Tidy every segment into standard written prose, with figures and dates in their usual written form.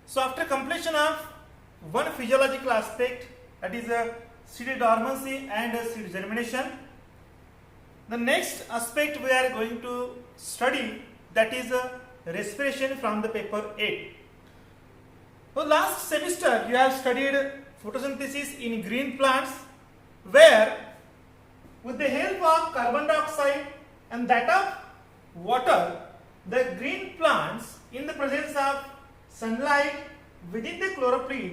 So after completion of one physiological aspect, that is seed dormancy and seed germination, the next aspect we are going to study, that is respiration from the paper 8. So last semester you have studied photosynthesis in green plants, where with the help of carbon dioxide and that of water, the green plants, in the presence of sunlight within the chlorophyll,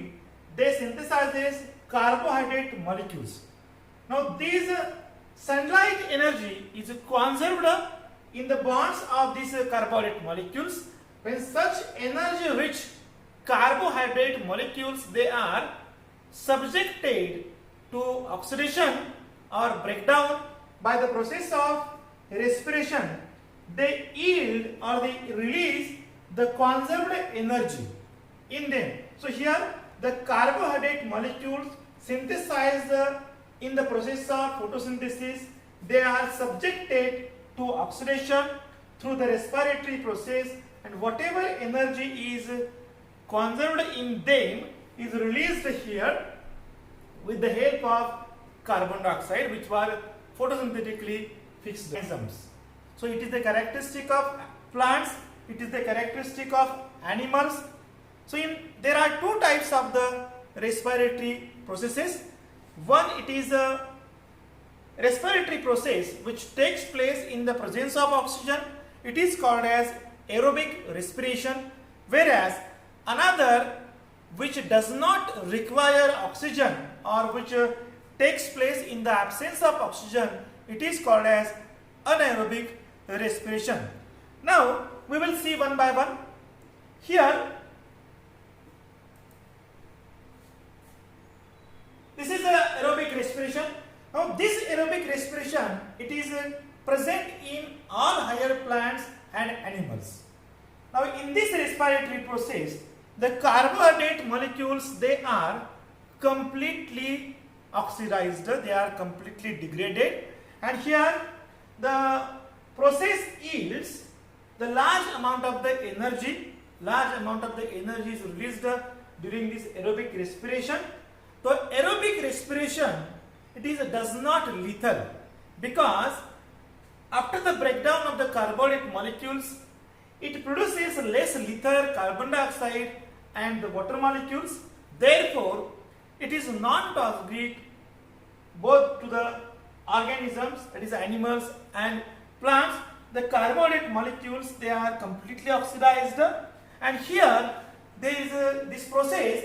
they synthesize carbohydrate molecules. Now these sunlight energy is conserved in the bonds of these carbohydrate molecules. When such energy rich carbohydrate molecules, they are subjected to oxidation or breakdown by the process of respiration, they yield or they release the conserved energy in them. So here the carbohydrate molecules synthesized in the process of photosynthesis, they are subjected to oxidation through the respiratory process, and whatever energy is conserved in them is released here with the help of carbon dioxide, which were photosynthetically fixed enzymes. So it is the characteristic of plants, it is the characteristic of animals. So there are two types of the respiratory processes. One, it is a respiratory process which takes place in the presence of oxygen. It is called as aerobic respiration, whereas another which does not require oxygen or which takes place in the absence of oxygen, it is called as anaerobic respiration. Now we will see one by one. Here this is the aerobic respiration. Now this aerobic respiration, it is present in all higher plants and animals. Now in this respiratory process, the carbohydrate molecules, they are completely oxidized, they are completely degraded, and here the process yields the large amount of the energy. Large amount of the energy is released during this aerobic respiration. So aerobic respiration, it does not lethal, because after the breakdown of the carbohydrate molecules, it produces less lethal carbon dioxide and the water molecules. Therefore, it is non-toxic both to the organisms, that is animals and plants. The carbohydrate molecules, they are completely oxidized, and here there is this process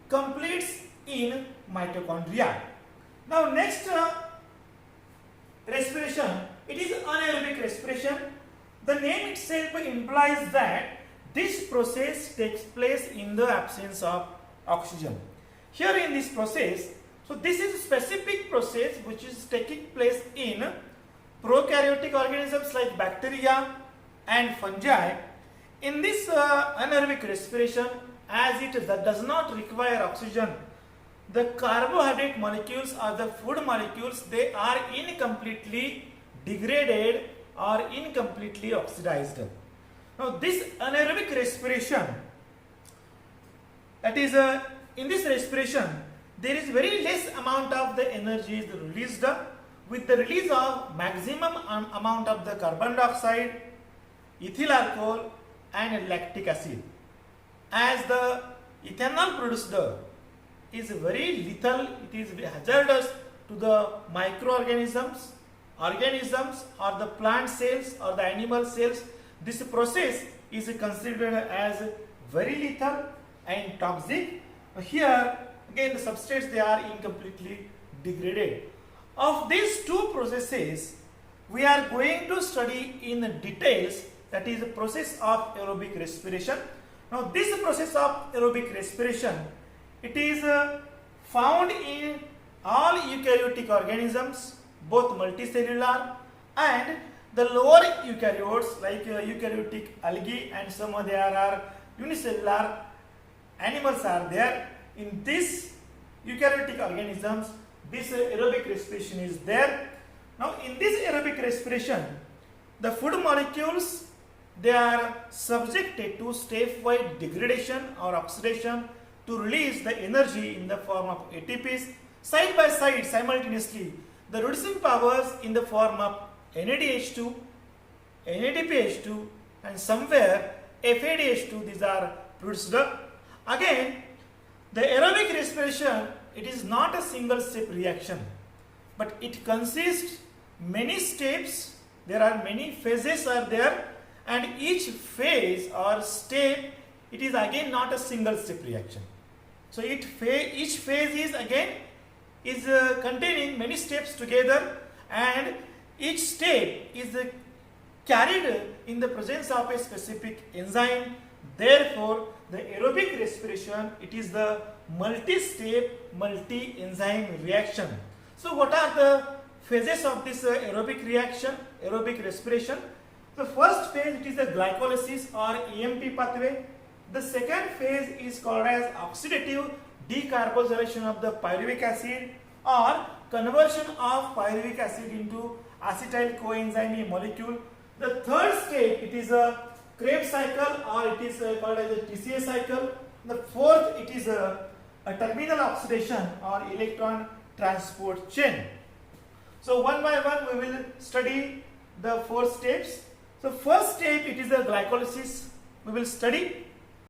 completes in mitochondria. Now next respiration, it is anaerobic respiration. The name itself implies that this process takes place in the absence of oxygen. Here in this process, so this is a specific process which is taking place in prokaryotic organisms like bacteria and fungi. In this anaerobic respiration, as it does not require oxygen, the carbohydrate molecules or the food molecules, they are incompletely degraded or incompletely oxidized. Now this anaerobic respiration, that is in this respiration, there is very less amount of the energy is released, with the release of maximum amount of the carbon dioxide, ethyl alcohol and lactic acid. As the ethanol produced is very lethal, it is hazardous to the microorganisms, organisms or the plant cells or the animal cells. This process is considered as very lethal and toxic. Here again the substrates, they are incompletely degraded. Of these two processes, we are going to study in details, that is the process of aerobic respiration. Now this process of aerobic respiration, it is found in all eukaryotic organisms, both multicellular and the lower eukaryotes like eukaryotic algae, and some of there are unicellular animals are there. In this eukaryotic organisms, this aerobic respiration is there. Now in this aerobic respiration, the food molecules they are subjected to stepwise degradation or oxidation to release the energy in the form of ATPs side by side simultaneously. The reducing powers in the form of NADH2, NADPH2 and somewhere FADH2, these are produced. Again, the aerobic respiration, it is not a single step reaction, but it consists many steps. There are many phases are there, and each phase or step, it is again not a single step reaction. So each phase is again containing many steps together, and each step is carried in the presence of a specific enzyme. Therefore, the aerobic respiration, it is the multi-step, multi-enzyme reaction. So what are the phases of this aerobic reaction, aerobic respiration? The first phase, it is the glycolysis or AMP pathway. The second phase is called as oxidative decarboxylation of the pyruvic acid or conversion of pyruvic acid into acetyl coenzyme molecule. The third step, it is a Krebs cycle or it is called as a TCA cycle. The fourth, it is a terminal oxidation or electron transport chain. So one by one we will study the 4 steps. So first step, it is the glycolysis we will study.